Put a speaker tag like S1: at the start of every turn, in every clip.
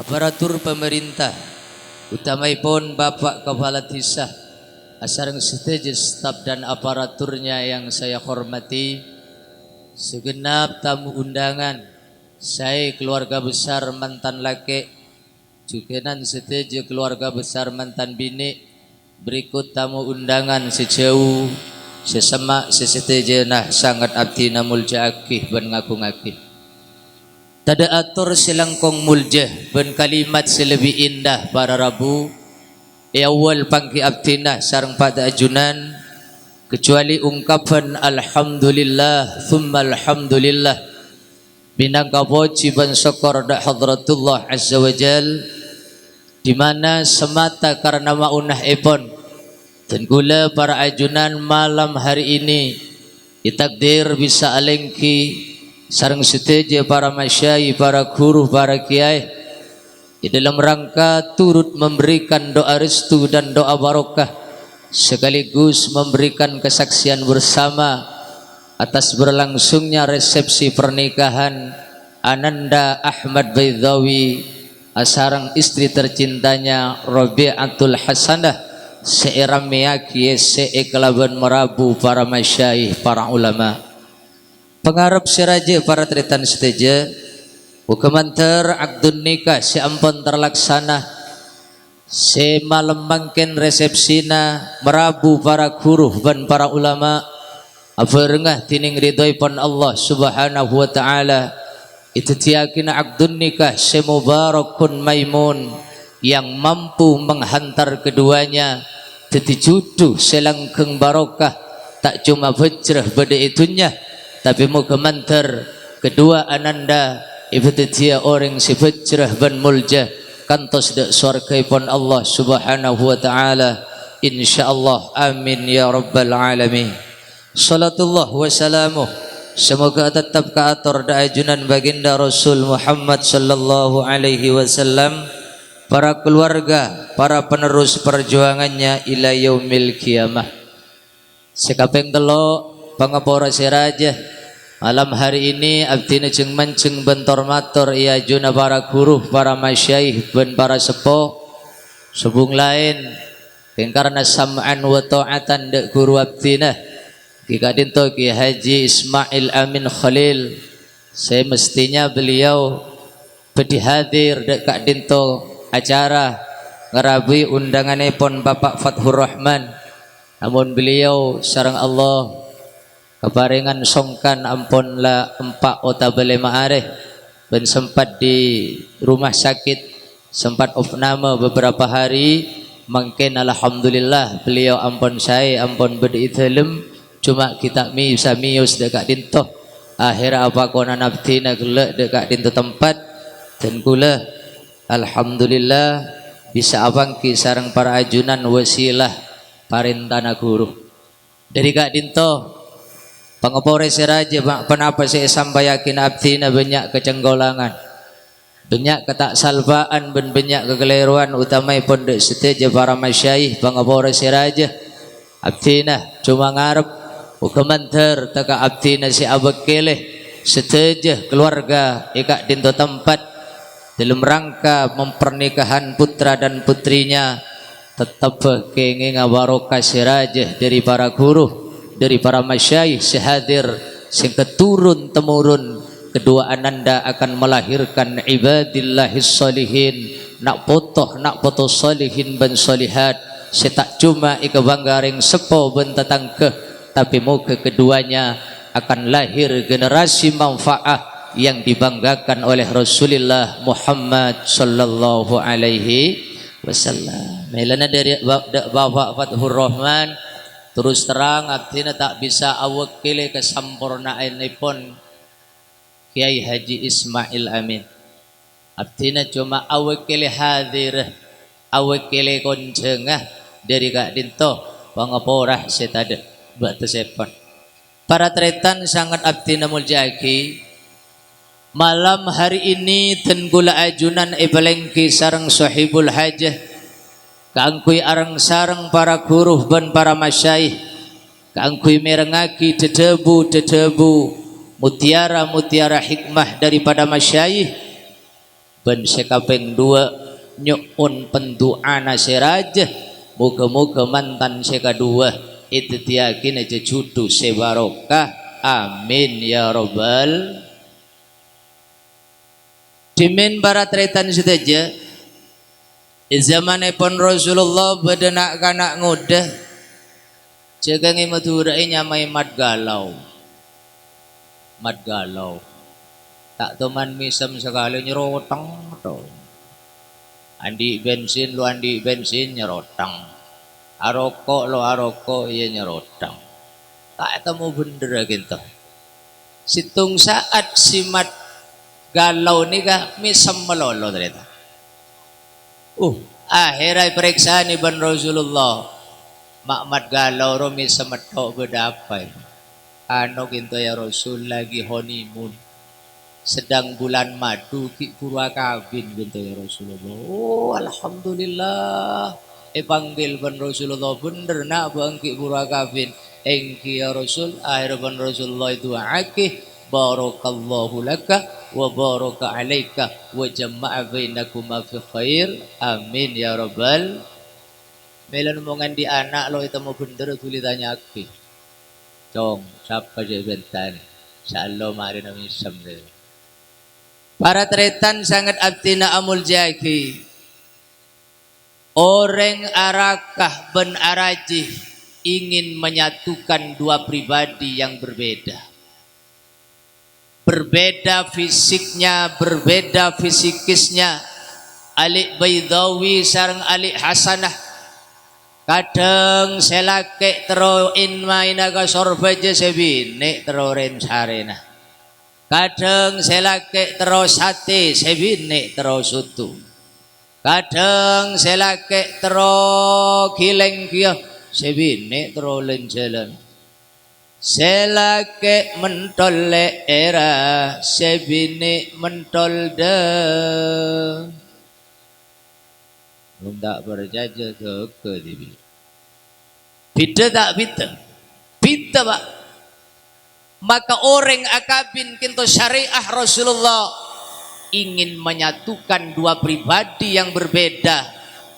S1: aparatur pemerintah, utamaipun Bapak Kepala Desa, asareng setuju staf dan aparaturnya yang saya hormati, segenap tamu undangan, saya keluarga besar mantan laki, jukenan setuju keluarga besar mantan bini, berikut tamu undangan sejauh sesemak sesetuju nah sangat abdi namul jaakih ben ngaku-ngakih. Tada atur silangkong muljah ben kalimat selebih indah para rabu awal pangki abdinah sarang pada ajunan kecuali ungkapan alhamdulillah thumma alhamdulillah binangka poci ban syukur dak hadratullah azza wajal di mana semata karena maunah ipon dan gula para ajunan malam hari ini ditakdir bisa alengki sareng setuju para masyayikh, para guru, para kiai di dalam rangka turut memberikan doa restu dan doa barokah sekaligus memberikan kesaksian bersama atas berlangsungnya resepsi pernikahan Ananda Ahmad Baydhawi asarang istri tercintanya Rabi'atul Hasanah seeram meyaki seekelaban merabu para masyayikh, para ulama. Pengarap siraja para teritan seteja hukumanter akdun nikah si ampun terlaksana si malam mangken resepsina merabu para guru dan para ulama afarengah tining ridhoi pon Allah subhanahu wa ta'ala itu tiakina akdun nikah si mubarakun maimun yang mampu menghantar keduanya teti juduh selangkeng barokah tak cuma bejrah pada itunya tapi muka mantar kedua ananda ibtitia orang si bejrah ban mulja kantos dak surga pun Allah subhanahu wa ta'ala insyaallah amin ya rabbal alamin. Salatullah wa salamuh semoga tetap kaatur da ajunan baginda Rasul Muhammad sallallahu alaihi wasallam, para keluarga, para penerus perjuangannya ila yaumil qiyamah. Sekapeng telo pangapora siraja malam hari ini abdina jeng manceng bentor matur ia juna para guru, para masyayikh ben para sepuh subung lain karena sam'an wa ta'atan dek guru abdina kika dinto Ki Haji Ismail Amin Khalil. Saya mestinya beliau bedi hadir dek kak dinto acara ngerabi undangannya pon Bapak Fathur Rahman, namun beliau sareng Allah keparingan songkan ampunlah empak otabale ma'areh dan sempat di rumah sakit, sempat opname beberapa hari. Mungkin alhamdulillah beliau ampun saya ampun berditelem cuma kita bisa mius dekat dintoh akhir apa kona nabtina gelak dekat dintoh tempat dan kula alhamdulillah bisa abangki sarang para ajunan wasilah parintana guru dari kak dintoh pangapore siraja penapa saya sampai yakin abdina banyak kecenggolangan, banyak ketaksalbaan dan banyak kekeliruan utamai pondok seteja para masyayikh pangapore siraja abdina cuma ngarep hukumanter taka abdina si abakileh seteja keluarga ikak dinto tempat dalam rangka mempernikahan putra dan putrinya tetap kenging barokah siraja dari para guru, dari para masyayikh sehadir sing keturun temurun kedua ananda akan melahirkan ibadillahis salihin nak foto salihin ban salihat setak cuma ikebanggaring sepo ben tetangkeh tapi moga keduanya akan lahir generasi manfaat yang dibanggakan oleh Rasulullah Muhammad sallallahu alaihi wasallam. Melana dari Bapak Fathur Rahman terus terang abdina tak bisa awakili kesempurnaanipun Kiai Haji Ismail Amin. Abdina cuma awakili hadir, awakili konjengah dari kak dinto pangaporah setada batu sepon. Para tretan sangat abdina muljaki malam hari ini tenggula ajunan ibelengki sarang sahibul hajah kaangkui arang sarang para guru dan para masyayikh kaangkui merengaki dedebu mutiara hikmah daripada masyayikh ben sekaping 2 nyuun penduana seraja muga-muga mantan sekadua itu tiakin aja judu sebarokah amin ya robbal. Dimin para tretan saja zamanipun Rasulullah bedenak kanak ngudah jagangi madurai nyamai mat galau tak teman misem sekali nyerotang to andi bensin lu andi bensin nyerotang aroko lo aroko iya nyerotang tak temu bener gitu situng saat simat galau nikah misem melolo ternyata akhirai periksa ni ban Rasulullah makmat galau ro misem tok bedapai ano ginto ya Rasul lagi honeymoon sedang bulan madu ki Purwakabin gitu ya Rasulullah. Alhamdulillah panggil ban Rasulullah bener nak bang ki Purwakabin engki ya Rasul akhir ban Rasulullah itu akih barakallahu laka wa baraka alaika wa jama'a bainakuma fi khair amin ya rabbal melan omongan di anak lo itu mau bener tulisannya akih cong siapa je bentan insyaallah mari nami samde. Para tretan sangat abtina amul jaki orang arakah ben arajih ingin menyatukan dua pribadi yang berbeda fisiknya berbeda fisikisnya alik Baidawi sareng alik Hasanah kadang selake tero in mainaga sorbaja sebine tero ren sarena kadang selake terus hati sebine terus utuh kadang selake terus kileng kia sebine terus lenjalan selake mentol era sebine mentol dah belum tak berjajah ke dibi bida tak bida pak. Maka orang akabin kinto syariah Rasulullah ingin menyatukan dua pribadi yang berbeda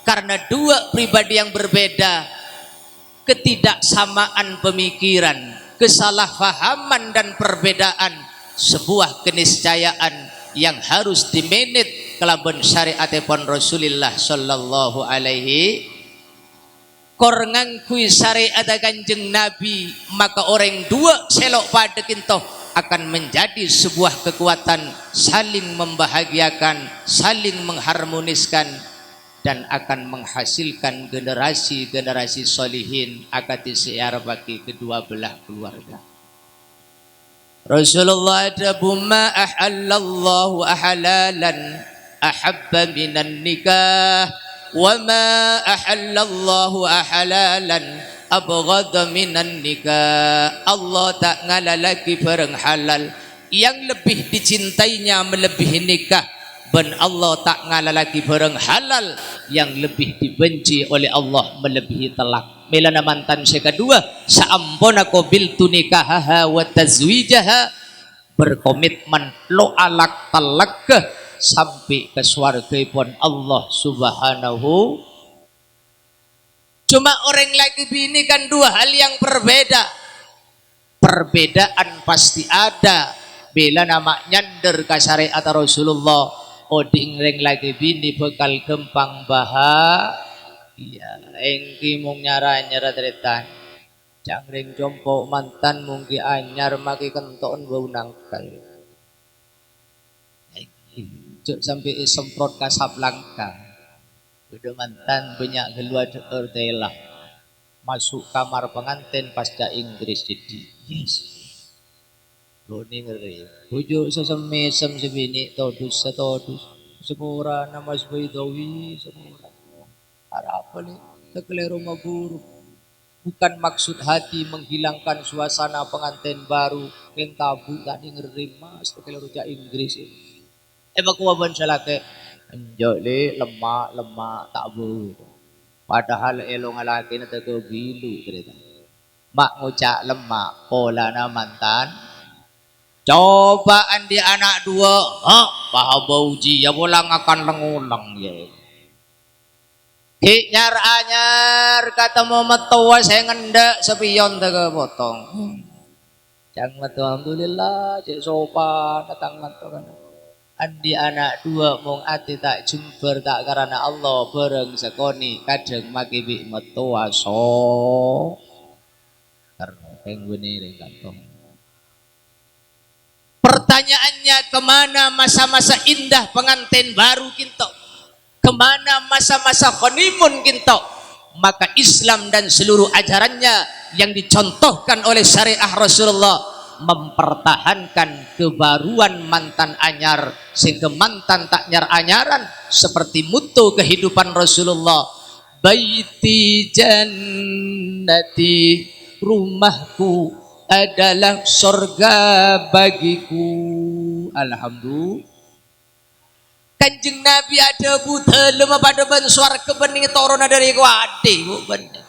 S1: karena dua pribadi yang berbeda ketidaksamaan pemikiran kesalahpahaman dan perbedaan sebuah keniscayaan yang harus dimanage kelaban syariatipun Rasulullah sallallahu alaihi kor ngangkui syariat Kanjeng Nabi maka orang dua selok pada kinto akan menjadi sebuah kekuatan saling membahagiakan saling mengharmoniskan dan akan menghasilkan generasi solihin akati siar bagi kedua belah keluarga. Rasulullah ada bumma ahallallahu ahalalan ahabba minan nikah wa ma ahallallahu ahalalan abghadha minan nikah. Allah tak ngalalaki barang halal yang lebih dicintainya melebihi nikah dan Allah tak ngalalaki barang halal yang lebih dibenci oleh Allah melebihi talak. Melana mantan sekadua saampona qabiltu nikahaha wa tazwijaha berkomitmen lo alak talak sampai ke surga pun Allah subhanahu. Cuma orang lagi bini kan dua hal yang berbeda. Perbedaan pasti ada. Bila nama nyander ke syariat Rasulullah, oding ring lagi bini bekal gempang bahagia. Engki mung nyara tretan. Jangring jompo mantan mungki anyar maki kenton bau nangkal. Cuk sampai semprot kasap langka. Udah mantan banyak keluar telah masuk kamar pengantin pasca Inggris jadi. Yes. Loni ngeri. Bujuk sesem sebini todus sepura nama Baidawi sepura. Harap boleh terkeliru maburu. Bukan maksud hati menghilangkan suasana pengantin baru yang tabu tadi ngeri mas terkeliru ja Inggris ini. Bakuaban salake anjole lemak tak bu. Padahal elong laki na tago bilu cerita. Mak ngucak lemak pola na mantan Cobaan di anak dua, paham uji ya bolang akan lengulang ya. Ki nyar anyar kata mau metua saya ngendak sepion tega potong. Jangan metu alhamdulillah cek sopan datang metu kan. Andi anak dua mong ati tak jumper tak karena Allah bareng sekoni kadang makibi metua so. Karena pengguni ring kantong. Pertanyaannya kemana masa-masa indah pengantin baru kinto? Kemana masa-masa honeymoon kinto? Maka Islam dan seluruh ajarannya yang dicontohkan oleh syariah Rasulullah mempertahankan kebaruan mantan anyar sehingga mantan tak anyar-anyaran seperti mutu kehidupan Rasulullah. Baiti jannati, rumahku adalah surga bagiku. Alhamdulillah. Kanjeng Nabi ada buta lemah pada ben suara kebening torona dari kuade benar.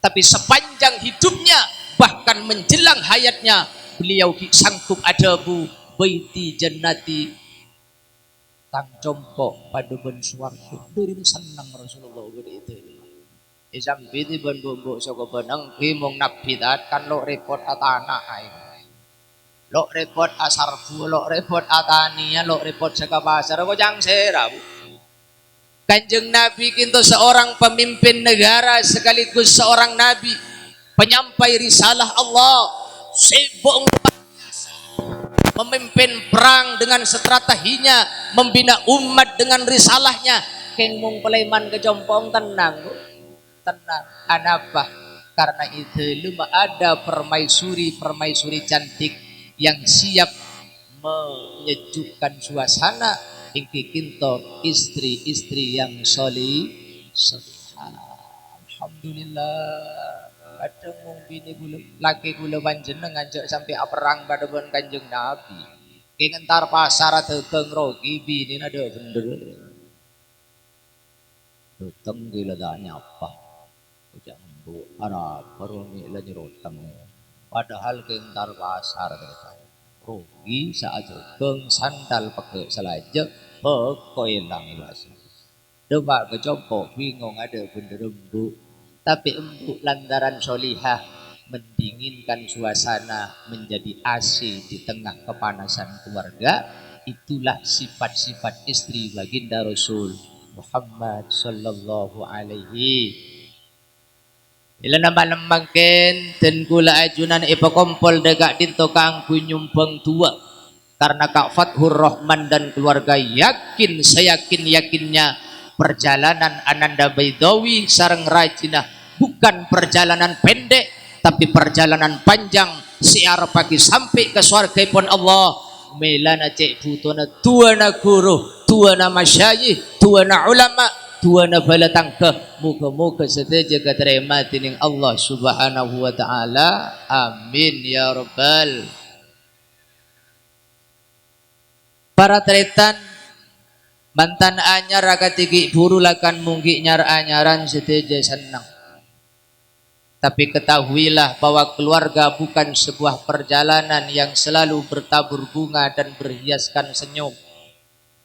S1: Tapi sepanjang hidupnya bahkan menjelang hayatnya beliau sanggup ada bu baiti jannati tang jompo pada ben suara dari senang Rasulullah begitu. Isam biti ben bumbu soko benang bimong nabidat kan lo repot atana ay. Lo repot asarbu, lo repot atania, lo repot sekapasar, ko jang sera bu. Kanjeng Nabi kinto seorang pemimpin negara sekaligus seorang nabi, penyampai risalah Allah, sibuk memimpin perang dengan strateginya, membina umat dengan risalahnya. Keng mung peleman kejompong tenang bu, tenang. Anapa? Karena itu luma ada permaisuri cantik yang siap menyejukkan suasana ingki kinto istri-istri yang solihah. Alhamdulillah. Kadang mung bini gula laki gula panjenengan ngajak sampai perang pada ben Kanjeng Nabi. Ki ngentar pasar teteng rogi bini ada bener. Teteng gila danya apa? Ujang bu Arab baru ni lagi rotang. Padahal kentar pasar rugi saat keng sandal pakai selaja pekoilang bahasa. Demak kecopok bingung ada bener embu, tapi embu lantaran solihah mendinginkan suasana menjadi AC di tengah kepanasan keluarga. Itulah sifat-sifat istri baginda Rasul Muhammad sallallahu alaihi. Ila nambang-nambangken ten kula ajunan ipakompol degak dinto kang kunyumpeng tua karena Kak Fathur Rahman dan keluarga yakin seyakin-yakinnya perjalanan Ananda Baidawi sareng Rajinah bukan perjalanan pendek tapi perjalanan panjang siar pagi sampai ke surga pun Allah. Melana cek putuna tuana guru tuana masyayikh tuana ulama tuana balatang ke muka-muka seteja keterima tining Allah subhanahu wa ta'ala. Amin ya rabbal. Para tretan mantan anyar akatigi buru lakan mungki nyar anyaran seteja senang. Tapi ketahuilah bahwa keluarga bukan sebuah perjalanan yang selalu bertabur bunga dan berhiaskan senyum.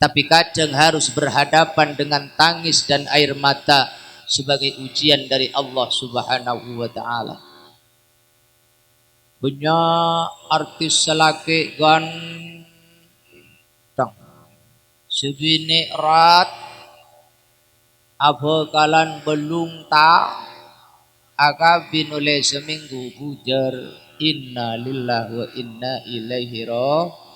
S1: Tapi kadang harus berhadapan dengan tangis dan air mata sebagai ujian dari Allah subhanahu wa ta'ala. Banyak artis selaki ganteng sebini rat abakalan belum tak akabin oleh seminggu bujar inna lillahi wa inna ilaihi raji'un.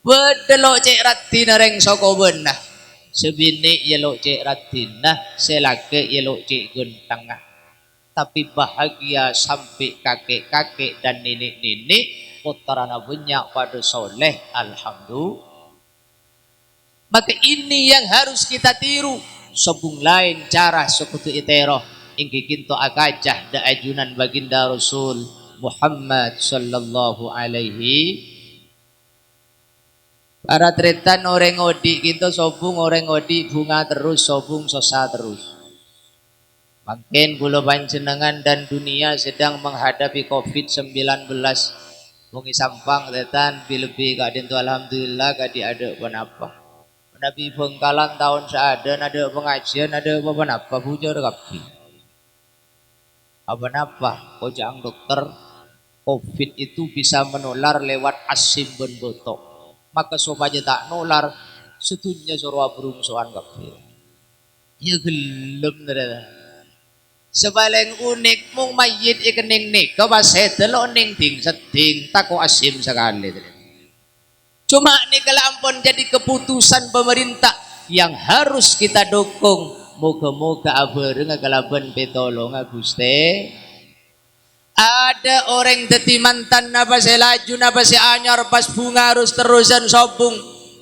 S1: Bedelok cek ratina reng soko benah sebini yelok cek ratina selake yelok cek gentangah. Tapi bahagia sampai kakek-kakek dan nenek-nenek putarana banyak pada soleh. Alhamdulillah. Maka ini yang harus kita tiru. Sobung lain cara sekutu iteroh ingki kinto akajah da ajunan baginda Rasul Muhammad sallallahu alaihi. Para tretan orang odi kita sobung orang odi bunga terus sobung sosa terus. Makin kula panjenengan dan dunia sedang menghadapi COVID-19. Mungi sampang tetan lebih kadin tu alhamdulillah kadi ada apa. Nabi Bengkalan tahun seaden ada pengajian ada apa bujur kapi. Apa kojang dokter COVID itu bisa menular lewat asim ben botok. Maka supaya tak nular setunya surwa berungsuan kapi. Ya gelem ternyata. Sebaling unik mung mayit ikening nik kau bahasa telok ning ting seting tako asim sekali. Cuma ini kalau ampun jadi keputusan pemerintah yang harus kita dukung. Moga-moga abareng kalaban petolong Gusti. Ada orang teti mantan apa si laju apa si anyar pas bunga harus terusan sobung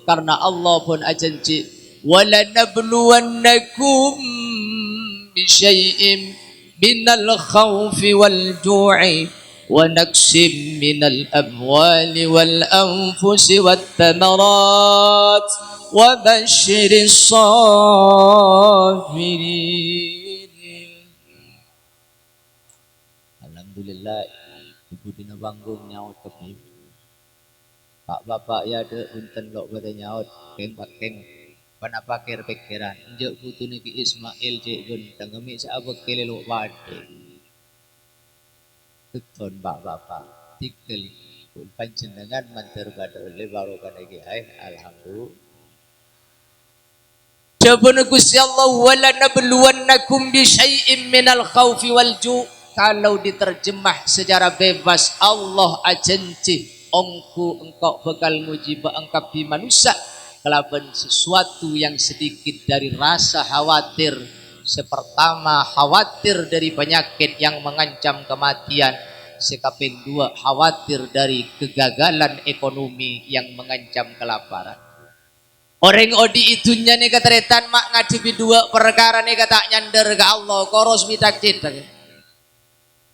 S1: karena Allah pun ajanji wala nabluwannakum bisyai'im minal khawfi wal ju'i wa naqsim minal amwali wal anfusi wat thamarat wa basyiris sabirin. Alhamdulillah ibu dina banggung nyaut kami. Pak bapak ya ada unten lok pada nyaut keng pakeng pana pakir pikiran injek putu niki Ismail cek genteng kami saabek kelelo wade keton bapak tikel pun panjenengan manter pada oleh barokan lagi alhamdulillah. Jabana Gusti Allah wala nabluwannakum bi syai'im minal khaufi wal ju'. Kalau diterjemah secara bebas Allah ajanji engkau bakal nguji engkapi manusia kelaban sesuatu yang sedikit dari rasa khawatir. Sepertama khawatir dari penyakit yang mengancam kematian. Sekaping dua khawatir dari kegagalan ekonomi yang mengancam kelaparan. Orang odi itunya nih keteretan mak ngadepi dua perkara nih kata nyander ke Allah koros mitak cita.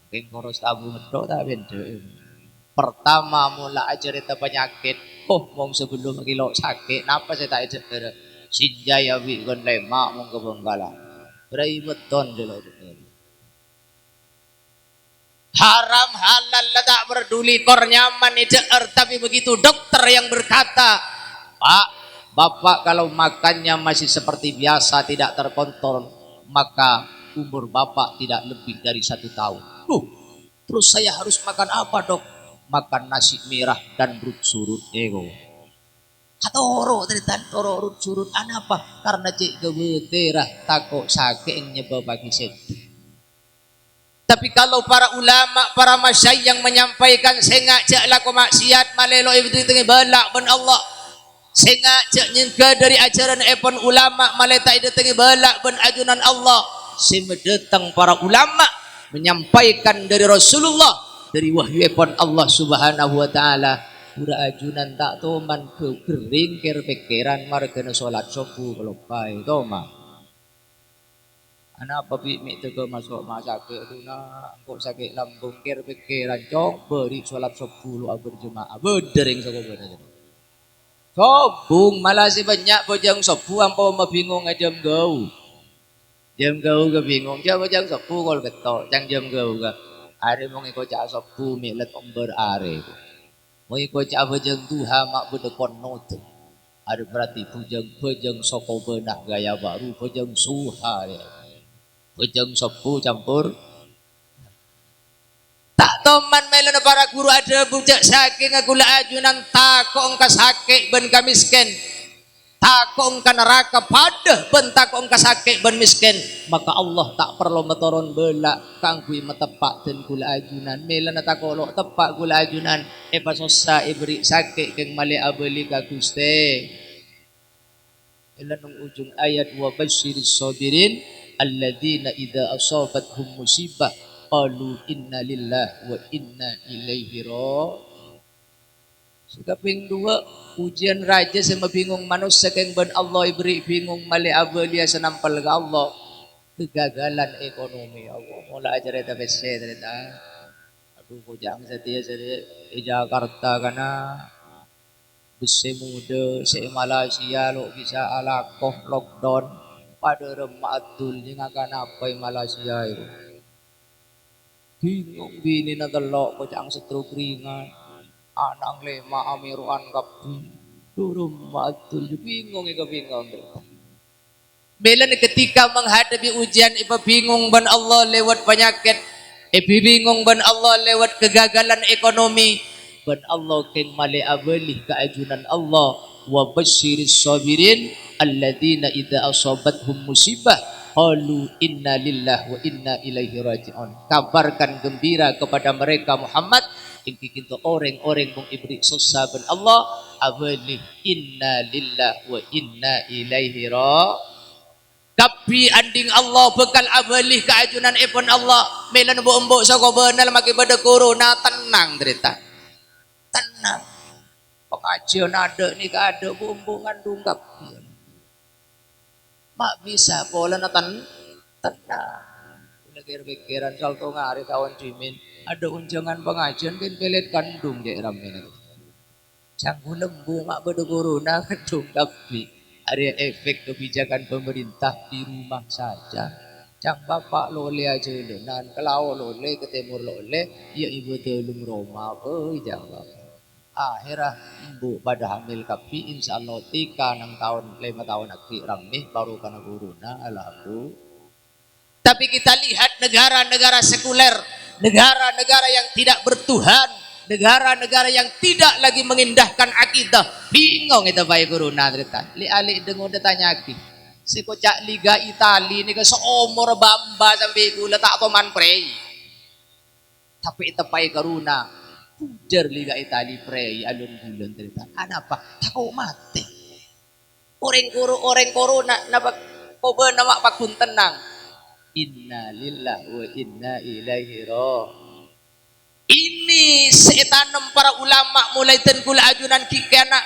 S1: Mungkin koros tabu ngedok tak bende. Pertama mula ajarita penyakit. Mong sebelum kilo sakit. Napa saya tak ajar? Sinjaya wi kon lemak mong kebenggalan. Berai beton dulu. Haram halal tak peduli kor nyaman ijar tapi begitu dokter yang berkata, Pak, Bapak kalau makannya masih seperti biasa tidak terkontrol maka umur Bapak tidak lebih dari 1 tahun. Terus saya harus makan apa dok? Makan nasi merah dan rut surut ego. Katoro teritan toro rut surut apa? Karena cik kebeterah takut sakit nyebab bagi sedih. Tapi kalau para ulama, para masyayikh yang menyampaikan sengak jaklah ko maksiat malelo itu tengi balak ben Allah. Sengak jak nyengka dari ajaran epon ulama maleta itu tengi balak ben ajunan Allah. Semedetang para ulama menyampaikan dari Rasulullah dari wahyu epon Allah Subhanahu wa taala pura ajunan tak toman ke kering ker pikiran margana salat subuh kelopai toma. Anak papi mik tega masuk sakit tu nak kok sakit lambung ker pikiran cok beri salat subuh lu berjemaah bedering saka bener. Sobung malah si banyak bojang subuh ampo bingung jam gau. Jam gau ke bingung jam bojang subuh kol betok jam gau ke. Are mong iko cak subuh mik let omber are. Mong iko cak bojang duha mak bedekon note. Ada berarti bojang soko benak gaya baru bojang suha ya. Bojang subuh campur tak toman melo para guru ada bujak saking gula ajunan takok engka sakit ben ka miskin takok engka neraka padah ben takok engka sakit ben miskin maka Allah tak perlu metoron belak kangkui metepak dan gula ajunan melo na takolo tepak gula ajunan pasosa ibri sakit keng mali abeli ka Gusti ilanung ujung ayat wa basyiris sabirin alladzina idza asabatuhum musibah qalu inna lillahi wa inna ilaihi raji'un. Sekaping dua ujian raja sama bingung manusia keng ben Allah ibri bingung mali abelia senampal ke Allah kegagalan ekonomi Allah mula ajar eta bese ternyata aduh kujang setia di Jakarta kana besi muda se Malaysia lo bisa alakoh lockdown pada rematul jeung akan apa Malaysia itu bingung bini na delok kocang setruk ringan Anang lema amiruan kapi. Durum matul bingung bingung. Bila ketika menghadapi ujian ipa bingung ban Allah lewat penyakit, bingung ban Allah lewat kegagalan ekonomi, ban Allah keng mali abelih keajunan Allah wa basyiris sabirin alladzina idza asabathum musibah qalu inna lillahi wa inna ilaihi raji'un. Kabarkan gembira kepada mereka Muhammad ingki kita orang-orang mung ibri susah ban Allah abelih inna lillahi wa inna ilaihi raji'un. Kapi anding Allah bekal abalih keajunan ipun Allah melan mbok-mbok saka benal maki pada corona tenang cerita tenang pengajian ada ni ada bumbu ngandung kapi mak bisa pola tenang pikir-pikiran salto ngari kawan cimin ada unjangan pengajian kan pelet kandung je ramen canggu lembu mak pada corona kandung kapi. Ada efek kebijakan pemerintah di rumah saja. Cang bapak lole aja lenan, kalau lole ke timur lole, ya ibu telung Roma, jang bapak. Akhirnya ibu pada hamil kapi, insya Allah 5 tahun akhir ramih baru kena corona, alhamdulillah. Tapi kita lihat negara-negara sekuler, negara-negara yang tidak bertuhan, negara-negara yang tidak lagi mengindahkan akidah, bingung itu baik corona cerita. Li ali dengung ditanya lagi. Si kocak Liga Itali ni ke seumur bamba sampai gula tak paman prei. Tapi itu baik corona. Pujar Liga Itali prei alun bulan cerita. Kenapa? Takut mati. Orang corona napa kau nama pakun tenang. Inna lillahi wa inna ilaihi raji'un. Ini setanam para ulama mulai tengkul ajunan kikana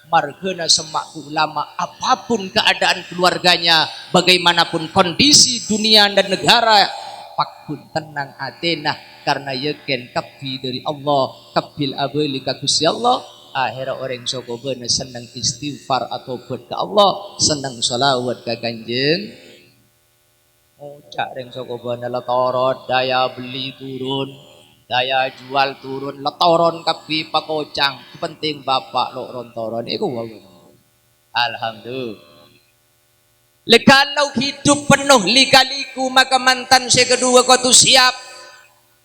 S1: margana semak ulama apapun keadaan keluarganya bagaimanapun kondisi dunia dan negara pakun tenang atenah karena yakin kafi dari Allah kabil abeli kagusi Allah akhirnya orang sokobena senang istighfar atau buat ke Allah senang salawat ke kanjeng cak reng sokobena letorot daya beli turun daya jual turun letoron kapi pakocang penting bapak lo rontoron itu alhamdulillah kalau hidup penuh lika-liku maka mantan saya kedua kau tu siap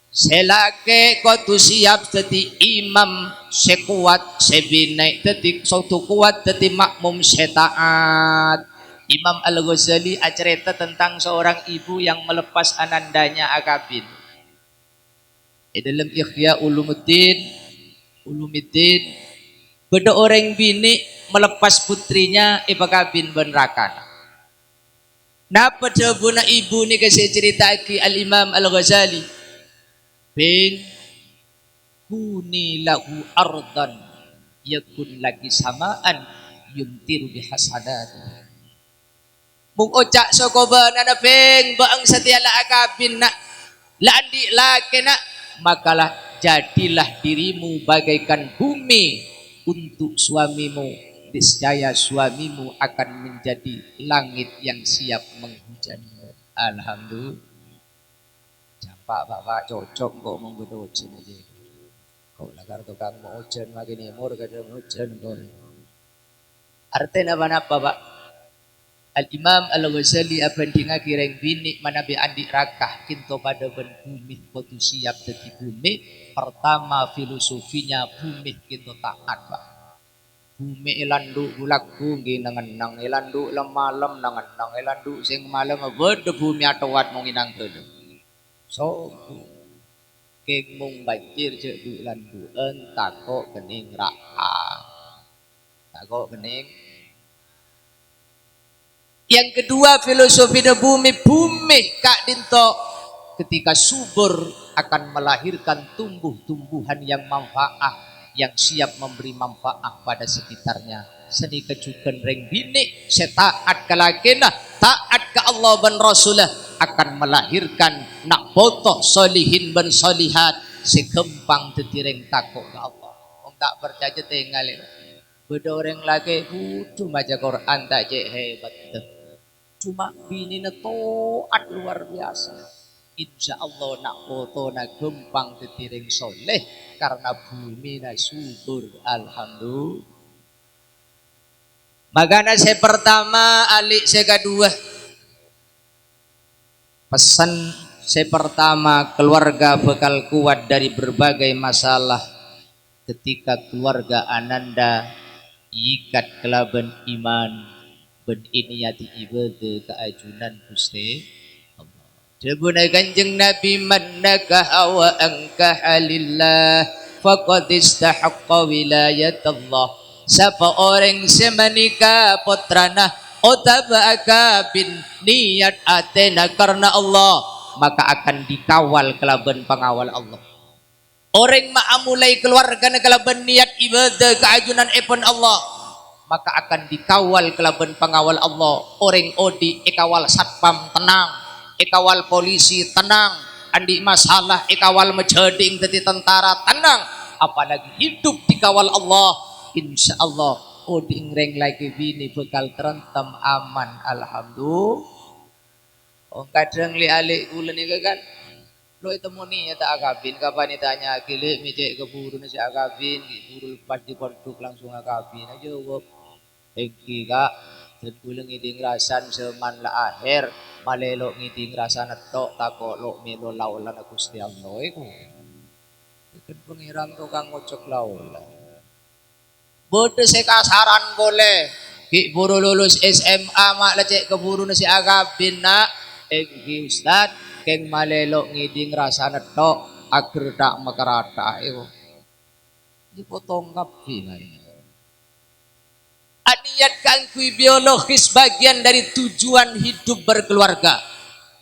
S1: selake kau tu siap jadi imam sekuat sebinai detik suatu kuat jadi makmum setaat. Imam Al-Ghazali cerita tentang seorang ibu yang melepas anandanya Akabin. Dalam Ihya Ulumuddin beda orang bini melepas putrinya Ibakabin ben Rakana. Napa jabuna ibu ni kasi cerita ki Al-Imam Al-Ghazali. Bin kuni lahu ardan yakun lagi samaan yumtiru bihasadat. Mung ocak sokoba nana beng baang setiala Akabin nak landi laki nak makalah jadilah dirimu bagaikan bumi untuk suamimu niscaya suamimu akan menjadi langit yang siap menghujani. Alhamdulillah. Campak bapak cocok kok menggoda ujian aja. Kau lagar tukang mau ujian makin imur kada ujian kau. Artinya apa pak? Al-Imam Al-Ghazali abandinga kireng bini manabi andi rakah kinto pada ben bumi kotu siap dadi bumi pertama filosofinya bumi kinto taat pak bumi ilandu gulaku ginangan ilandu lemalem nangan ilandu sing malam bede bumi atawat mong inang telu so keng mong banjir je du ilandu tako kening rakah tako kening. Yang kedua filosofi de bumi kak dinto ketika subur akan melahirkan tumbuh-tumbuhan yang manfaat yang siap memberi manfaat pada sekitarnya. Seni kejukan reng bini setaat kalakena taat ke Allah dan Rasulah akan melahirkan nak botoh solihin dan solihat sekempang tetireng takut ke Allah. Om tak percaya tinggal beda orang lagi kudu maca Quran tak cek hebat. Cuma bini taat luar biasa. Insya Allah nak foto nak gempang detiring soleh karena bumi na subur. Alhamdulillah. Magana saya pertama, alik saya kedua. Pesan saya pertama, keluarga bekal kuat dari berbagai masalah. Ketika keluarga ananda ikat kelaban iman ben iniyati ibadah keajunan Gusti Allah. Jebuna Kanjeng Nabi man nakaha wa ankaha lillah faqad istahaqqa wilayatullah. Siapa orang semanika putrana otabaka bin niat atena karena Allah, maka akan dikawal kelaban pengawal Allah. Orang ma'amulai keluarga kelaban niat ibadah keajunan ipun Allah, maka akan dikawal kelaban pengawal Allah. Orang odi ikawal satpam tenang, ikawal polisi tenang, andi masalah ikawal mejading teti tentara tenang, apalagi hidup dikawal Allah. Insya Allah odi ngreng lagi bini bekal terentam aman. Alhamdulillah. Oh kadang li alik bulan ini kan lo itu muni ya tak akabin kapan ditanya gile mejek keburu nasi akabin buru pas di pondok langsung akabin aja wop engki kak dan bulan ngiding rasan seman la akhir malelo ngiding rasan tok takok lo melo laulan Gusti Allah iku kan pengiran tukang ngocok laulan bodoh sekasaran boleh ki buru lulus SMA mak lecek keburu nasi akabin nak engki ustad keng malelo ngiding rasana tok agar tak makarata iku dipotong kapi aniat kangkui biologis bagian dari tujuan hidup berkeluarga,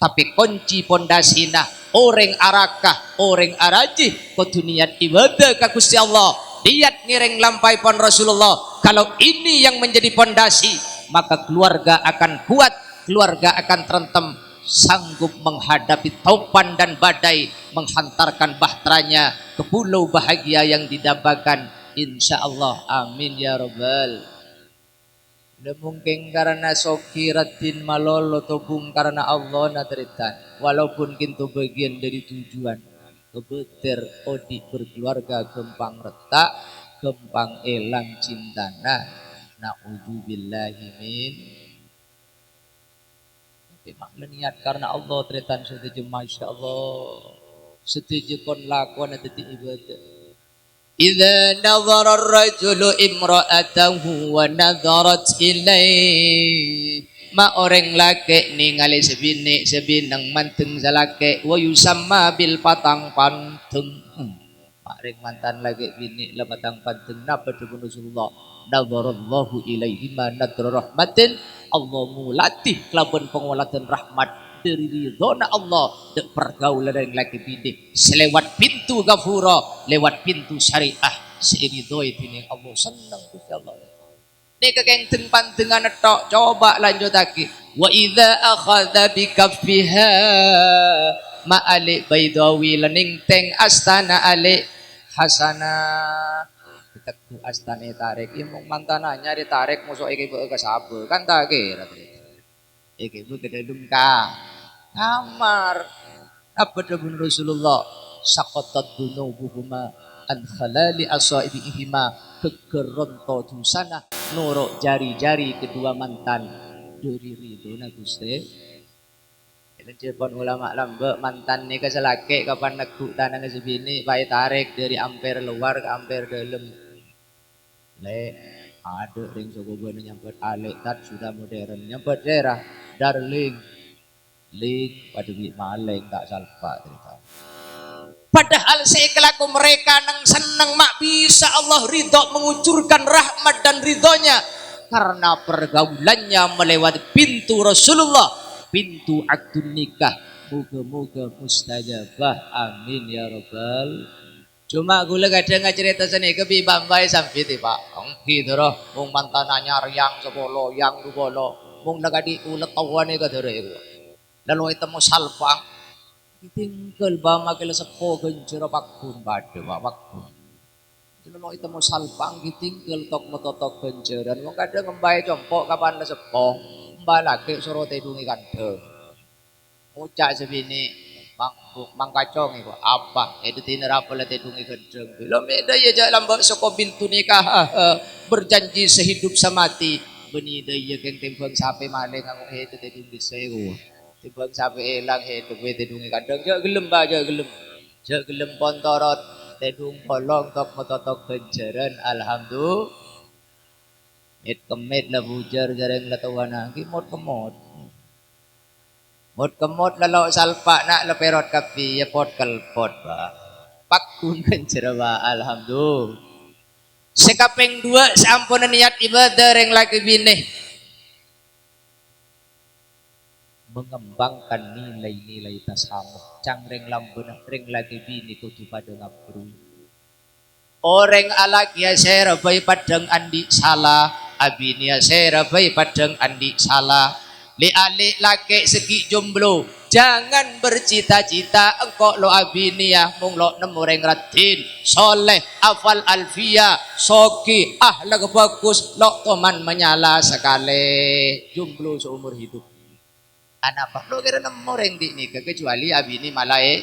S1: tapi kunci pondasina orang arakah orang araji kudu niat ibadah ka Gusti Allah, niat ngiring lampai pon Rasulullah. Kalau ini yang menjadi pondasi, maka keluarga akan kuat, keluarga akan terentem, sanggup menghadapi topan dan badai, menghantarkan bahteranya ke pulau bahagia yang didambakan. Insya Allah, amin ya rabbal. Tidak mungkin karena sokiratin malolo tobung karena Allah naderitan. Walaupun kintu bagian dari tujuan kebeter odi berkeluarga gempang retak, gempang elang cintana. Na'udzubillahi min. Makna niat karena Allah teritan setuju masya Allah setuju kon lakuan atau ibadah. Idza nazara ar-rajulu imra'atahu wa nazarat ilaihi, ma orang laki ningali sebinang manteng salaki wa yusamma bil patang panteng. Maring mantan lagi bini la patang panteng napa dipun Rasulullah nazarallahu ilaihi ma nadra rahmatin. Allah mulatih kelaban pengwalatan rahmat dari ridhona Allah dek pergaulan yang lagi bini selewat pintu gafura lewat pintu syariah seiridhoi bini Allah senang Gusti Allah. Nek kengteng pantengan tok coba lanjut lagi. Wa idza akhadha bi kaffiha ma ali baidawi lening teng astana ali hasana teku astane tarik imong mantananya ditarik musuh iki ke sabe kan tak kira iki bu kededum ka kamar apa debun Rasulullah saqatat dunubuhuma an khalali asaibihima kegeronto dusana nuruk jari-jari kedua mantan dari ridho na Gusti. Telepon ulama lambe mantan ni keselake kapan neguk tanah sebini bayi tarik dari ampere luar ke ampere dalam le ada ring sogoban nyamper alik tat sudah modern nyamper daerah darling link pada bi maleng tak salpa cerita. Padahal saya kelaku mereka nang senang mak bisa Allah ridho mengucurkan rahmat dan ridhonya karena pergaulannya melewati pintu Rasulullah, pintu akdun nikah. Moga-moga mustajabah, amin ya rabbal. Cuma gula kadang cerita sini kebi bambai sampai tiba angki doro mung mantan anyar yang sepolo yang dubolo mung nagadi ulet tawane ka doro iku lalu itu mo salpang tinggal bama kila sepo genjero pakun bade wakun lalu itu mo salpang tinggal tok mototok genjeran mung kadang ngembai compok kapan la sepo mbak lagi suruh tedungi kandeng ucak sebini mangkacong iko apa itu tinerapo la tedungi kedeng bilo meda ya jalan mbak soko bintu nikah berjanji sehidup semati beni daya keng timbang sape maling aku itu tedungi sewu timbang sape elang itu tedungi kadang jak gelem ba jak gelem pontorot tedung polong tok mototok kenceran alhamdulillah it kemit la bujar jarang la tawana kimot kemot mot kemot lalau salpa nak leperot kapi ya pot kalpot ba pakun kencerawa alhamdulillah sekapeng dua sampun niat ibadah reng lagi bini mengembangkan nilai-nilai tasamuh cang reng lambun reng lagi bini kudu pada ngabru orang alak ya saya rabai padang andi salah abinia saya rabai padang andi salah li-alik laki segi jomblo jangan bercita-cita engkau lo abinia mung lo nemu reng ratin soleh afal alfia soki ahlag bagus lo teman menyala sekali jomblo seumur hidup anak apa lo kira nemu reng di nikah kecuali abini malai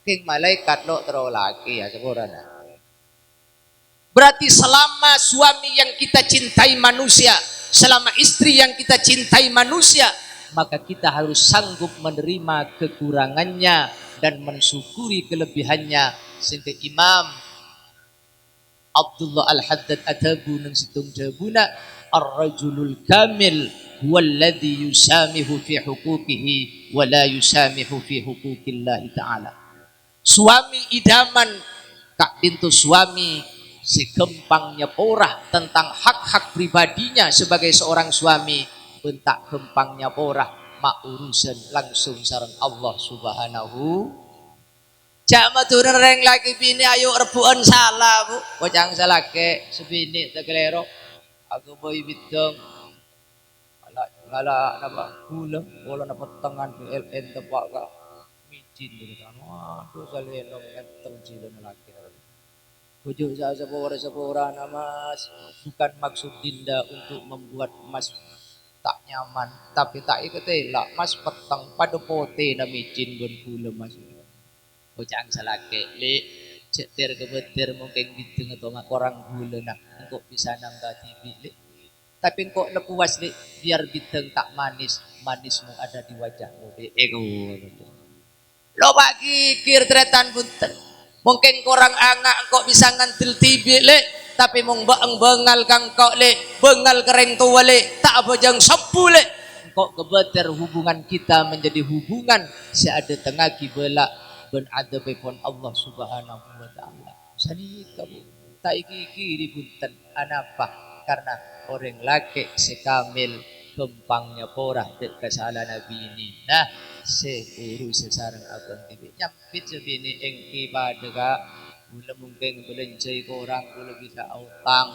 S1: king malaikat lo terlalu laki ya sekurang berarti selama suami yang kita cintai manusia selama istri yang kita cintai manusia maka kita harus sanggup menerima kekurangannya dan mensyukuri kelebihannya sehingga Imam Abdullah Al-Haddad Atabu nang situng jabuna ar-rajulul kamil huwa alladhi yusamihu fi huquqihi wa la yusamihu fi huquqillahi ta'ala suami idaman kak pintu suami segempangnya porah tentang hak-hak pribadinya sebagai seorang suami bentak gempangnya porah mak urusan langsung sareng Allah subhanahu jama turun reng lagi bini ayo rebuan salah bu bocang salah ke sebini tegelero aku boy bidong ngala napa gula bola napa tangan PLN tepak ka micin gitu kan waduh saleno ngenteng cilon laki bujuk saya sepura mas bukan maksud dinda untuk membuat mas tak nyaman tapi tak ikut lah mas petang pada pote na micin gon gula mas bocang salake le cetir kebetir mungkin gitu atau ngak orang gula nak engkau bisa nambah tibi le tapi engkau lepuas le biar bintang tak manis manismu ada di wajahmu le ego lo bagi kir tretan bunten mungkin kurang angak kok bisa ngantil tibi le tapi mung baeng bengal kang kok le bengal kereng tua le tak bojang sepu le kok kebeter hubungan kita menjadi hubungan seada tengah kibela ben ada bepon Allah subhanahu wa ta'ala sani kamu tak iki punten anapa karena orang laki sekamil gempangnya porah dek kesalahan nabi ini nah seuru sesarang abang tibi nyampit sebini engki pada ka boleh mungkin belenjai ke orang boleh bisa utang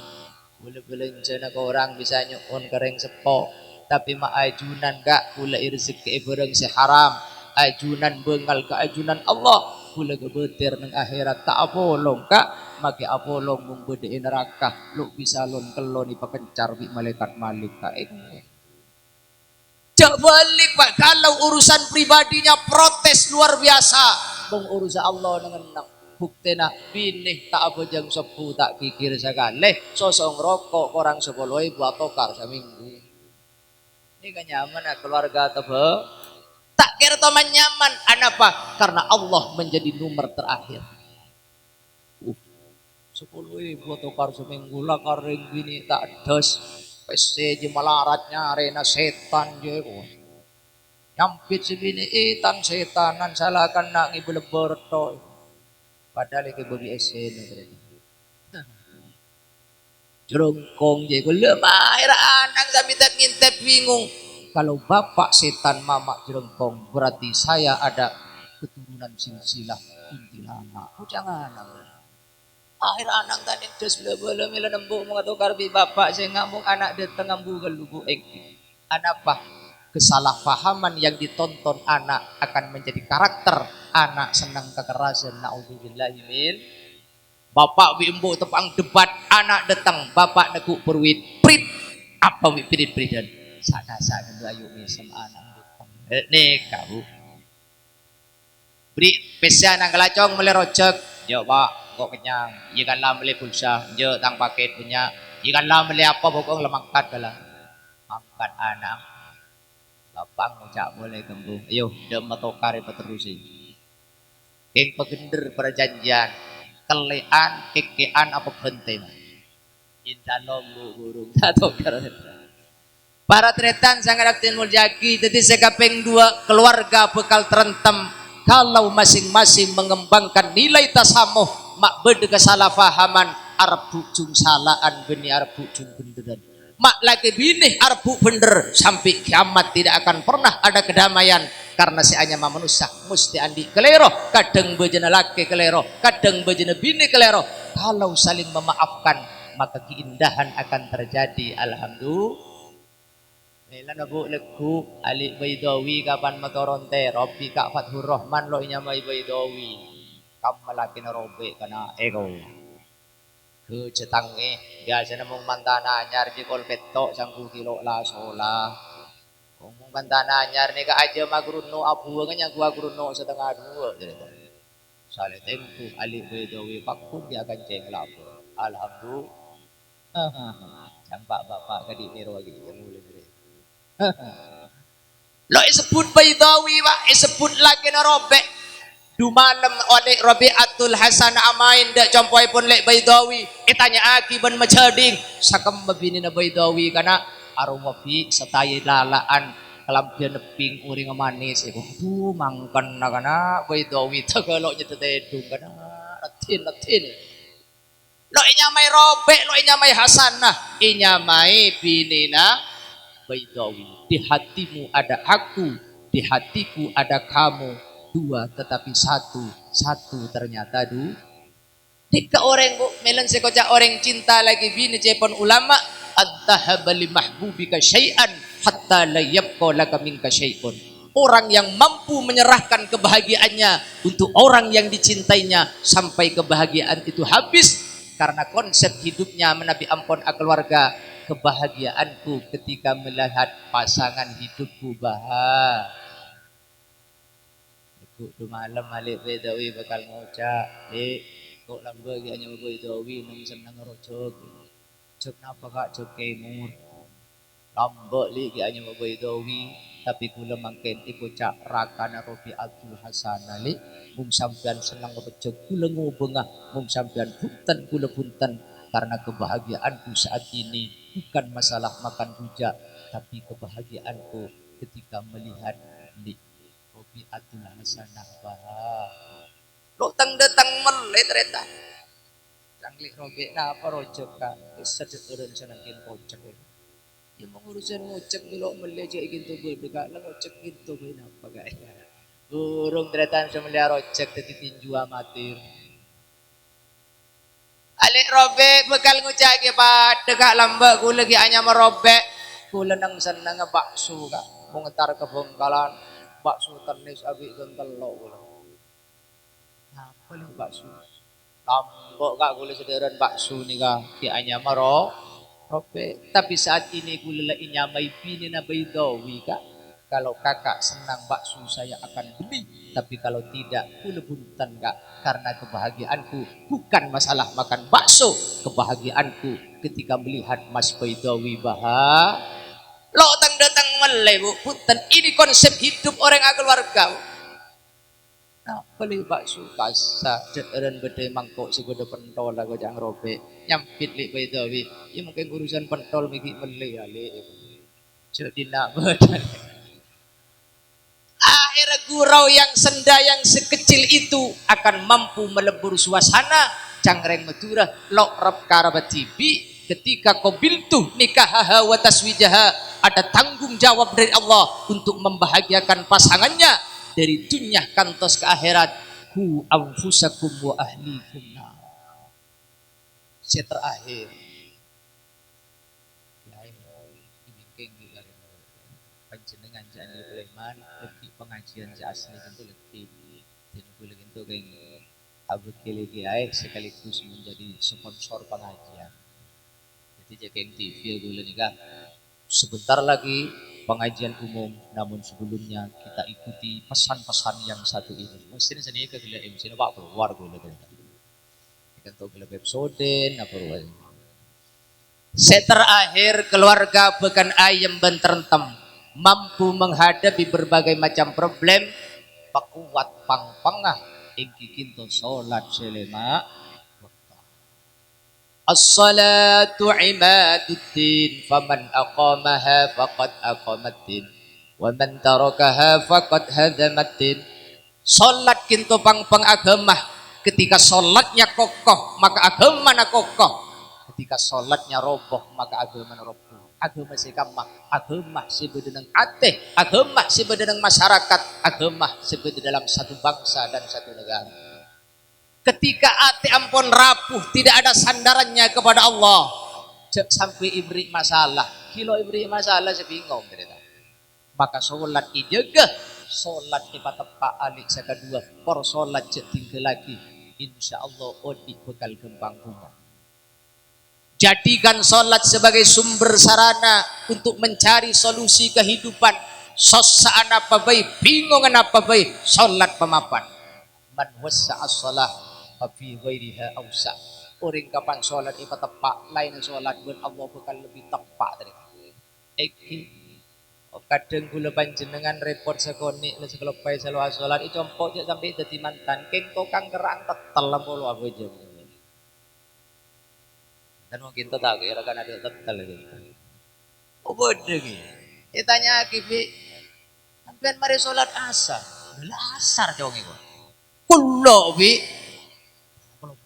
S1: boleh belenjai ke orang bisa nyukun kering sepok tapi mak ajunan gak boleh rezeki bareng seharam ajunan bengal ke ajunan Allah boleh kebetir nang akhirat tak apolong kak maki apolong mung bede neraka lu bisa lon kelon ipakencar bi malaikat malik kak jak balik pak kalau urusan pribadinya protes luar biasa bang urusan Allah dengan bukti nak binih tak apa jang sepu tak kikir sekali sosong rokok orang 10.000 atau kar seminggu ini kan nyaman ya keluarga tebe tak kira teman nyaman kenapa karena Allah menjadi nomor terakhir 10.000 atau kar seminggu lah karing gini tak dos PC jemalaratnya arena setan je nyampit sebini itan setanan salahkan nak ngibul berto padahal iki bagi esen jerongkong je ko lemah anang samitat ngintep bingung kalau bapak setan mama jerongkong berarti saya ada keturunan silsilah kuntilanak jangan akhir anak tadi terus bela-bela mila nembuk mengatukar bi bapak saya ngamuk anak datang ngambu galugu anak apa kesalahpahaman yang ditonton anak akan menjadi karakter anak senang kekerasan naudzubillahi min bapak bi embuk tepang debat anak datang bapak neguk perwit prit apa wi
S2: Beri pesa nang kelacong mulai rojek. Jo pak, kok kenyang. Ikanlah beli pulsa. Jo tang paket punya. Ikanlah beli apa pokok lemangkat kalah. Angkat anak. Lapang ngucap boleh kembung. Ayo, dem matokar peterusi. Keng pegender perjanjian. Kelean, kekean apa penting. Intan lombu burung. Tatokar. Para tretan sangat aktif muljaki. Jadi sekapeng dua keluarga bekal terentem. Kalau masing-masing mengembangkan nilai tasamuh, mak beda kesalahpahaman, arep bujung salaan beni arep bujung benderan. Mak lagi bini arep bener sampai kiamat tidak akan pernah ada kedamaian karena si hanya manusia mesti andi kelero, kadang bejana laki kelero, kadang bejana bini kelero. Kalau saling memaafkan maka keindahan akan terjadi. Alhamdulillah. Ilan abu leku alik Baidawi kapan matoronte Robbi kak Fathur Rahman lo inya mai Baidawi kam malaki na robe kana ego ke cetange biasa na mong mantana anyar di kolpeto 10 kilo la sola kung mong mantana anyar ni ka aja magruno abu nga gua gruno setengah dua gitu sale tempo alik Baidawi pakun dia akan ceng lapo alhamdulillah campak bapak kadi niro lagi yang mulai lo disebut Baidawi pak disebut lagi na robek du malam oleh Rabi'atul Hasan amain dak compoi pun lek Baidawi itanya aki ban macading sakam mabini na Baidawi kana arwafi satay lalaan kalampian neping uring manis iku tu mangkan na kana Baidawi tagalok nya tetedung kana latin lo inyamai robek lo inyamai Hasan nah inyamai binina Baidawi. Di hatimu ada aku, di hatiku ada kamu. Dua tetapi satu, satu ternyata dua. Tiga orang bu, melan sekoca orang cinta lagi bini cepon ulama. Antahaba li mahbubika syai'an hatta la yabqa laka minka syai'un. Orang yang mampu menyerahkan kebahagiaannya untuk orang yang dicintainya sampai kebahagiaan itu habis karena konsep hidupnya menabi ampun keluarga. Kebahagiaanku ketika melihat pasangan hidupku bahagia. Ibu malam alik Baidawi bakal ngocak, dek, kok lamba hanya Baidawi nang senang rojok. Cok napa kak cok kemur. Lamba li hanya Baidawi, tapi kula mangken iku cak rakana Rabi'atul Hasan ali. Mung sampean senang rojok kula ngobengah, mung sampean punten kula punten karena kebahagiaanku saat ini bukan masalah makan rujak, tapi kebahagiaanku ketika melihat di Rabi'atul Hasanah bahagia. Lo tang datang meleh ternyata. Sanglik robek na apa rojok ka? Sedek urun senangkin rojok. Ya mau urusan ngocek dulu meleh je gitu gue dekat lah ngocek gitu gue apa gaya. Burung ternyata semelia rojok tadi tinju amatir. Alik robek bekal ngucak ke pak dekat lamba ku lagi hanya merobek ku lenang senang bakso kak mengetar ke Bengkalan bakso tenis abis gentel lo apa nih bakso lambok kak ku sederhan bakso nih kak ki hanya merobek tapi saat ini ku lelai nyamai bini na Baidawi kak kalau kakak senang bakso saya akan beli tapi kalau tidak ku lebuntan kak karena kebahagiaanku bukan masalah makan bakso kebahagiaanku ketika melihat Mas Baidawi bahagia lo tang datang meleh bu punten ini konsep hidup orang keluarga nah beli bakso kasa dan bede mangkok segodo pentol lagu jang robek nyampit li Baidawi ya mungkin urusan pentol miki meleh ali jadi nak badan akhirnya gurau yang senda yang sekecil itu akan mampu melebur suasana cangreng Madura lok rab karabatibi ketika qabiltu nikahaha wa taswijaha ada tanggung jawab dari Allah untuk membahagiakan pasangannya dari dunia kantos ke akhirat hu anfusakum wa ahlikum saya terakhir panjenengan jani Sulaiman lebih pengajian asli tentu lebih dan boleh itu kayak abut kiligi sekaligus menjadi sponsor pengajian jadi jaga TV boleh nikah sebentar lagi pengajian umum, namun sebelumnya kita ikuti pesan-pesan yang satu ini. Mesti sini ke gila MC Pak keluar gula kita. Kita tahu gila episode apa ruang. Terakhir keluarga bukan ayam benterentem mampu menghadapi berbagai macam problem pakuat pang-pangah ingki kinto salat selema. As-salatu imaduddin faman aqamaha faqad aqamaddin wa man tarakaha faqad hadamaddin. Salat kinto pang agama. Ketika salatnya kokoh maka agama na kokoh. Ketika salatnya roboh maka agama na roboh. Agama si kamah, agama si bedenang ate, agama si bedenang masyarakat, agama si dalam satu bangsa dan satu negara. Ketika hati ampun rapuh, tidak ada sandarannya kepada Allah. Sampai ibri masalah. Kilo ibri masalah saya bingung. Maka solat ijaga. Solat ipatepa alik saya kedua. Por solat tinggal lagi. Insya Allah odi bekal kembang bunga. Jadikan solat sebagai sumber sarana untuk mencari solusi kehidupan. Sosaan apa baik, bingungan apa baik. Solat pemapan. Man wasa as-salah fi ghairiha awsa. Orang kapan solat ipa tepak lain solat buat Allah bakal lebih tepak tadi. Eki kadang gula panjenengan report sekoni le sekelepai selalu solat itu empok je sampai dadi mantan keng tokang kerang tetel lampolo apa jam. Dan mungkin tak kira kan ada tetel gitu. Oh bodoh gitu. Ditanya kibi sampean mari solat asar. Lah asar dong iku. Kulo bi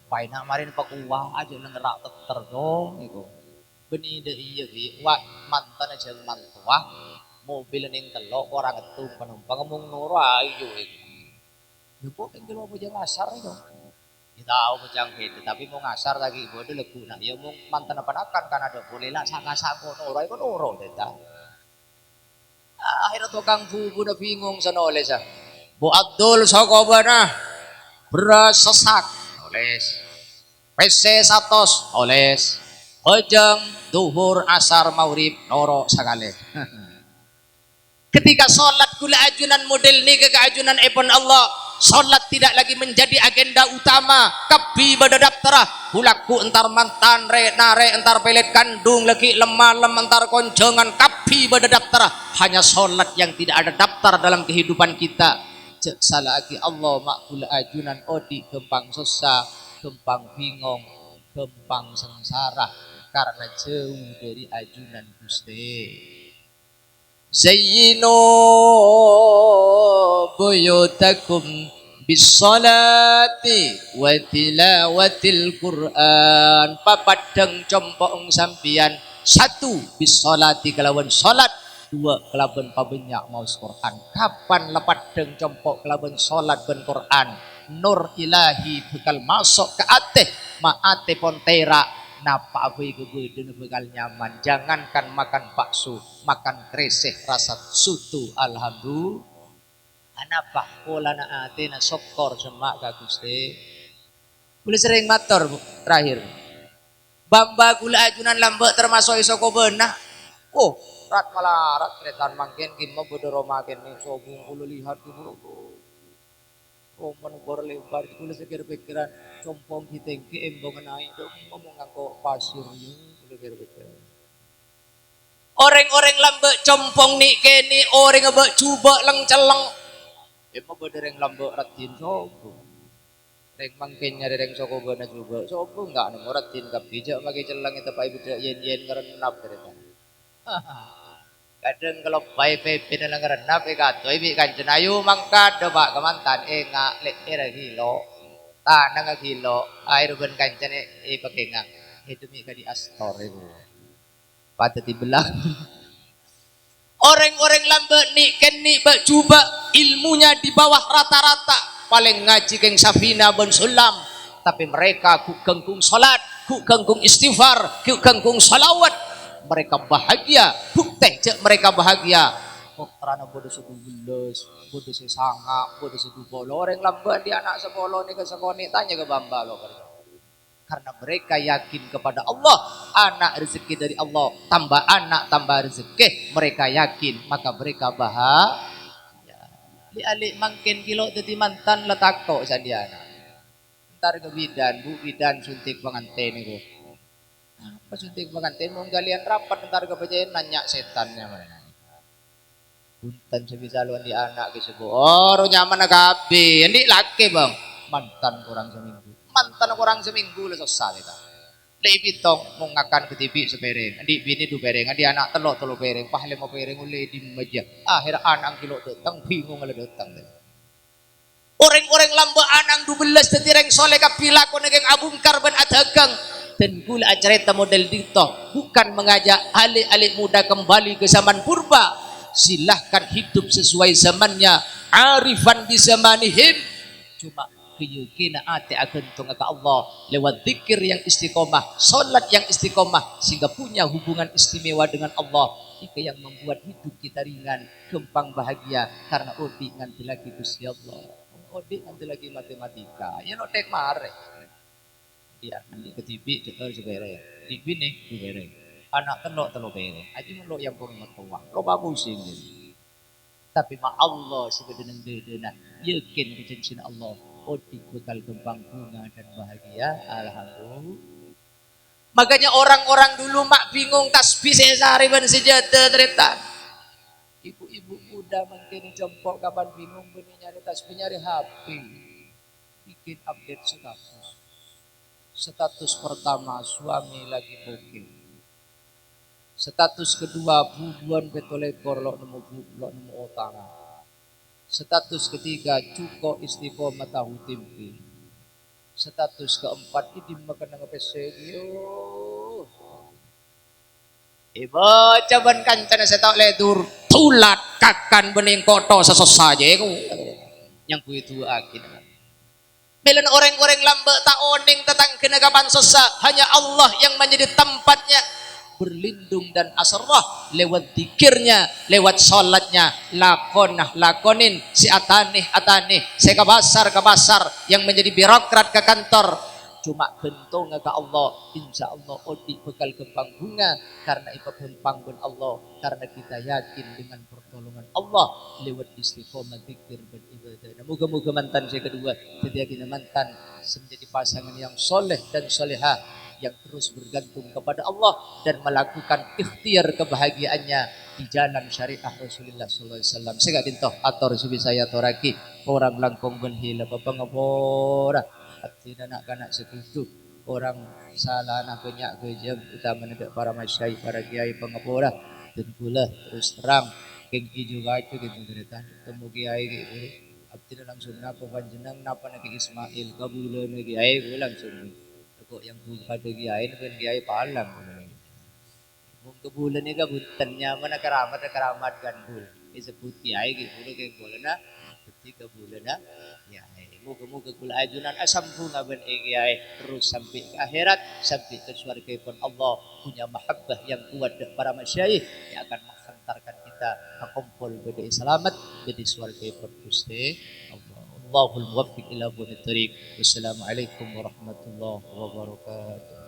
S2: paina marin pakuwa aja ngerak teter dong iku. Beni de iya bi wa mantan aja mantua mobil ning telok orang itu penumpang ngomong noro ayo iku. Ya kok kengkel apa jang asar itu. Kita tahu macam itu tapi mau ngasar lagi ibu ada legu nak ya mau mantan apa akan kan ada boleh lah saka noro iku noro deta. Akhirnya tukang bubu na bingung sanole sa. Bu Abdul sakobana beras sesak oles. PC 100 oles. Hojeng duhur asar maurib noro sakale. Ketika sholat gula ajunan model ni ke ajunan epon Allah, sholat tidak lagi menjadi agenda utama. Kabi badadaptara hulaku entar mantan re nare entar pelet kandung lagi lemah lem entar konjongan kabi badadaptara. Hanya sholat yang tidak ada daftar dalam kehidupan kita. Cek salah lagi Allah makbul ajunan odi gempang susah, gempang bingung, gempang sengsara karena jauh dari ajunan Gusti. Zayyinu buyutakum bisolati wa tilawatil Quran. Papadang compong sampian. Satu bisolati kelawan solat. Dua kelaban pabenyak maus Quran. Kapan lepat deng compok kelaban solat ben Quran. Nur ilahi bekal masuk ke ate. Ma ate pontera. Napa abai kebeden bekal nyaman. Jangankan makan bakso. Makan kreseh rasa sutu. Alhamdulillah. Kenapa? Pola na ate na sokor semak kaguste. Boleh sering mator terakhir. Bamba gula ajunan lambak termasuk isoko benah. Oh, rat malarat kretan mangkin gimmo bodoro makin nih sobung kulo lihat di buru. Roman bor lebar kulo sekir pikiran compong hitengke embong naik dong ngomong ngangko pasir yu kulo sekir pikiran. Orang-orang lambak compong nih kene orang ngabak coba leng celeng. Emang bodereng lambak ratin sobung. Reng mangkin nyari reng soko bana juga sobung enggak nemu ratin kapija magi celeng itu pai beda yen-yen ngerenap ternyata. Kadang kalau pai-pai pinalang renap ikato ibi kanjen ayu mangkat do pak kemantan nga lek era kilo tanang nga kilo air ben kanjen pakenga itu mi ka di astor itu pada di belang. Orang-orang lambat ni keni bak cuba ilmunya di bawah rata-rata paling ngaji keng Safina ben Sulam tapi mereka ku kengkung salat ku kengkung istighfar ku kengkung salawat. Mereka bahagia, bukti cek mereka bahagia. Putrana bodoh sedu geles, bodoh sesanga, bodoh sedu bolo. Orang lambat di anak sepolo ni ke sekoni tanya ke bamba lo kerja. Karena mereka yakin kepada Allah, anak rezeki dari Allah, tambah anak tambah rezeki, mereka yakin, maka mereka bahagia. Li alik mangkin kilo teti mantan letako sadiana. Ntar ke bidan, bu bidan suntik pengantin itu. Apa suntik pengantin mau galian rapat ntar ke pejayan nanya setannya mana. Punten sebisa luan di anak ke sebu. Oh, nyaman agabe. Ini laki bang. Mantan kurang seminggu. Mantan kurang seminggu lah selesai kita. Di bitong mengakan ke TV sepereng. Di bini du pereng. Di anak telok pereng. Pahle mau pereng ulai di meja. Akhir anak kilo datang bingung ala datang. Orang-orang lamba anang 12 tetireng soleh kapila ko naging abungkar ban adagang. Dan gula acarita model dito. Bukan mengajak alik-alik muda kembali ke zaman purba. Silahkan hidup sesuai zamannya, arifan di zamanihim. Cuma keyakinan ati akan tunga ke Allah lewat zikir yang istiqomah, salat yang istiqomah, sehingga punya hubungan istimewa dengan Allah. Itu yang membuat hidup kita ringan, gampang bahagia karena odi nganti lagi Gusti Allah. Odi nganti lagi matematika. Ya no tek mare. Dia nanti ke TV cetar sebere. TV nih sebere. Anak telok bere. Aji melok yang pengen tua. Lo bagus sih. Tapi ma Allah sebenarnya dedena yakin kejanjian Allah. Odik bekal kembang bunga dan bahagia. Alhamdulillah. Makanya orang-orang dulu mak bingung tasbih sehari ban sejadah terita. Ibu-ibu muda mungkin jempol kapan bingung benih nyari tasbih nyari HP. Bikin update status. Status pertama suami lagi booking. Status kedua buduan betolekor lo nemu lo nemu otang. Status ketiga cuko istiqomah tahu timpi. Status keempat ini makan dengan pesegio. Ibu caban kancana saya tahu ledur tulat kakan bening koto sesos saja yang ku itu akin. Bilan orang-orang lambat tak oning tentang kenagapan sosa hanya Allah yang menjadi tempatnya berlindung dan asrah lewat zikirnya, lewat salatnya, lakonin si atanih saya ke pasar yang menjadi birokrat ke kantor cuma bentung ke Allah insya Allah odi bekal kembang bunga karena itu kembang pun Allah karena kita yakin dengan pertolongan Allah lewat istiqomah zikir dan ibadah. Moga-moga mantan saya kedua setiap mantan menjadi pasangan yang soleh dan solehah yang terus bergantung kepada Allah dan melakukan ikhtiar kebahagiaannya di jalan syariah Rasulullah sallallahu alaihi wasallam. Sega dintoh ator subi saya toraki orang langkong benhila papangapora atina nak kanak sekutu orang salah nak kenyak kejam utama nedak para masyayikh para kiai pangapora dan pula terus terang kengki juga itu gitu cerita temu kiai gitu abdina langsung napa panjenengan napa nak Ismail kabulan kiai langsung kok yang pada kiai kan kiai palang mung kebulan ni kabutannya mana keramat gandul disebut kiai gitu kayak bulan na ketika bulan na ya muka kula ajunan asampu ngaben kiai terus sampai ke akhirat sampai ke surga pun Allah punya mahabbah yang kuat para masyayikh yang akan menghantarkan kita kumpul pada selamat jadi surga pun Gusti Allah. Allahul muwaffiq ila bunit tariq. Wassalamualaikum warahmatullahi wabarakatuh.